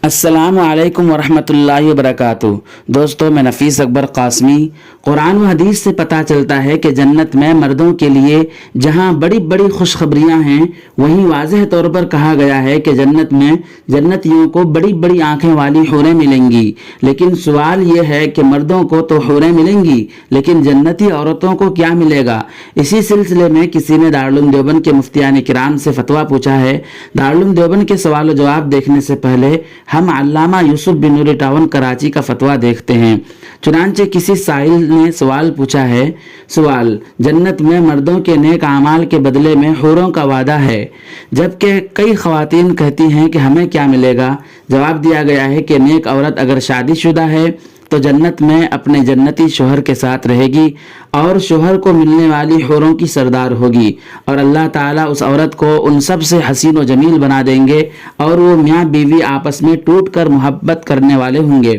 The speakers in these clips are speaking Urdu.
السلام علیکم ورحمۃ اللہ وبرکاتہ۔ دوستو، میں نفیس اکبر قاسمی۔ قرآن و حدیث سے پتہ چلتا ہے کہ جنت میں مردوں کے لیے جہاں بڑی بڑی خوشخبریاں ہیں، وہیں واضح طور پر کہا گیا ہے کہ جنت میں جنتیوں کو بڑی بڑی آنکھیں والی حوریں ملیں گی۔ لیکن سوال یہ ہے کہ مردوں کو تو حوریں ملیں گی، لیکن جنتی عورتوں کو کیا ملے گا؟ اسی سلسلے میں کسی نے دارالعلوم دیوبند کے مفتیان کرام سے فتویٰ پوچھا ہے۔ دارالعلوم دیوبند کے سوال و جواب دیکھنے سے پہلے ہم علامہ یوسف بن نوری ٹاون کراچی کا فتویٰ دیکھتے ہیں۔ چنانچہ کسی سائل نے سوال پوچھا ہے۔ سوال: جنت میں مردوں کے نیک اعمال کے بدلے میں حوروں کا وعدہ ہے، جبکہ کئی خواتین کہتی ہیں کہ ہمیں کیا ملے گا؟ جواب دیا گیا ہے کہ نیک عورت اگر شادی شدہ ہے تو جنت میں اپنے جنتی شوہر کے ساتھ رہے گی اور شوہر کو ملنے والی حوروں کی سردار ہوگی، اور اللہ تعالیٰ اس عورت کو ان سب سے حسین و جمیل بنا دیں گے، اور وہ میاں بیوی آپس میں ٹوٹ کر محبت کرنے والے ہوں گے۔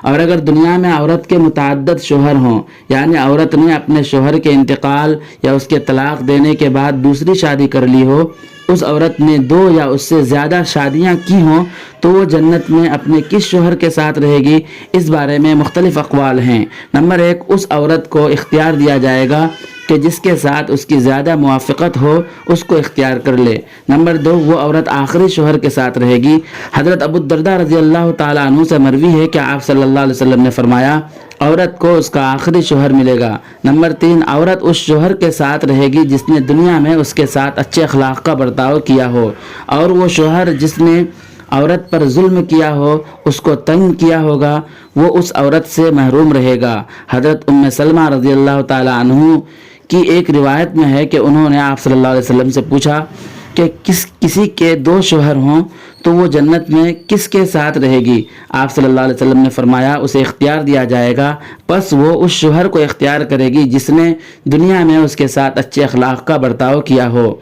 اور اگر دنیا میں عورت کے متعدد شوہر ہوں، یعنی عورت نے اپنے شوہر کے انتقال یا اس کے طلاق دینے کے بعد دوسری شادی کر لی ہو، اس عورت نے 2 یا اس سے زیادہ شادیاں کی ہوں، تو وہ جنت میں اپنے کس شوہر کے ساتھ رہے گی؟ اس بارے میں مختلف اقوال ہیں۔ نمبر 1، اس عورت کو اختیار دیا جائے گا کہ جس کے ساتھ اس کی زیادہ موافقت ہو اس کو اختیار کر لے۔ نمبر 2، وہ عورت آخری شوہر کے ساتھ رہے گی۔ حضرت ابو الدرداء رضی اللہ تعالیٰ عنہ سے مروی ہے کہ آپ صلی اللہ علیہ وسلم نے فرمایا، عورت کو اس کا آخری شوہر ملے گا۔ نمبر 3، عورت اس شوہر کے ساتھ رہے گی جس نے دنیا میں اس کے ساتھ اچھے اخلاق کا برتاؤ کیا ہو، اور وہ شوہر جس نے عورت پر ظلم کیا ہو، اس کو تنگ کیا ہوگا، وہ اس عورت سے محروم رہے گا۔ حضرت ام سلمہ رضی اللہ تعالیٰ عنہ کی ایک روایت میں ہے کہ انہوں نے آپ صلی اللہ علیہ وسلم سے پوچھا کہ کسی کے 2 شوہر ہوں تو وہ جنت میں کس کے ساتھ رہے گی؟ آپ صلی اللہ علیہ وسلم نے فرمایا، اسے اختیار دیا جائے گا، پس وہ اس شوہر کو اختیار کرے گی جس نے دنیا میں اس کے ساتھ اچھے اخلاق کا برتاؤ کیا ہو،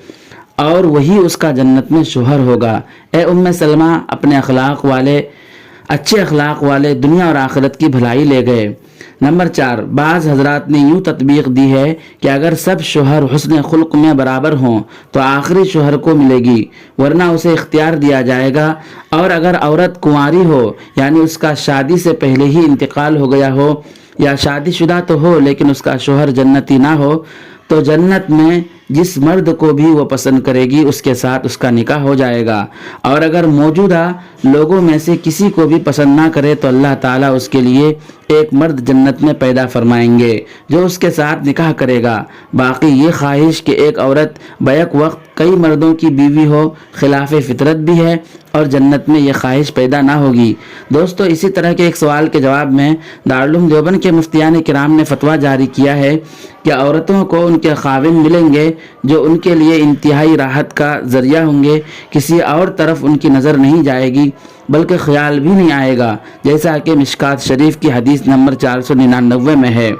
اور وہی اس کا جنت میں شوہر ہوگا۔ اے ام سلمہ، اپنے اچھے اخلاق والے دنیا اور آخرت کی بھلائی لے گئے۔ نمبر 4، بعض حضرات نے یوں تطبیق دی ہے کہ اگر سب شوہر حسن خلق میں برابر ہوں تو آخری شوہر کو ملے گی، ورنہ اسے اختیار دیا جائے گا، اور اگر عورت کنواری ہو، یعنی اس کا شادی سے پہلے ہی انتقال ہو گیا ہو، یا شادی شدہ تو ہو لیکن اس کا شوہر جنتی نہ ہو، تو جنت میں جس مرد کو بھی وہ پسند کرے گی اس کے ساتھ اس کا نکاح ہو جائے گا، اور اگر موجودہ لوگوں میں سے کسی کو بھی پسند نہ کرے تو اللہ تعالیٰ اس کے لیے ایک مرد جنت میں پیدا فرمائیں گے جو اس کے ساتھ نکاح کرے گا۔ باقی یہ خواہش کہ ایک عورت بیک وقت کئی مردوں کی بیوی ہو، خلاف فطرت بھی ہے، اور جنت میں یہ خواہش پیدا نہ ہوگی۔ دوستو، اسی طرح کے ایک سوال کے جواب میں دارالعلوم دیوبند کے مفتیان کرام نے فتویٰ جاری کیا ہے کہ عورتوں کو ان کے خاوند ملیں گے جو ان کے لیے انتہائی راحت کا ذریعہ ہوں گے، کسی اور طرف ان کی نظر نہیں جائے گی، بلکہ خیال بھی نہیں آئے گا، جیسا کہ مشکات شریف کی حدیث نمبر 499 میں ہے۔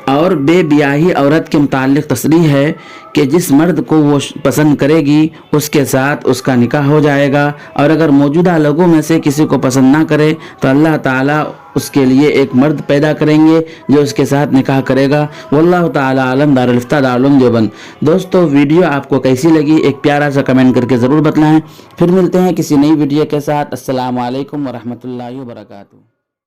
اور بے بیاہی عورت کے متعلق تصریح ہے کہ جس مرد کو وہ پسند کرے گی اس کے ساتھ اس کا نکاح ہو جائے گا، اور اگر موجودہ لوگوں میں سے کسی کو پسند نہ کرے تو اللہ تعالیٰ اس کے لیے ایک مرد پیدا کریں گے جو اس کے ساتھ نکاح کرے گا۔ واللہ تعالیٰ عالم۔ دارالفتہ دارالعلوم دیوبند۔ دوستو، ویڈیو آپ کو کیسی لگی ایک پیارا سا کمنٹ کر کے ضرور بتلائیں۔ پھر ملتے ہیں کسی نئی ویڈیو کے ساتھ۔ السلام علیکم ورحمۃ اللہ وبرکاتہ۔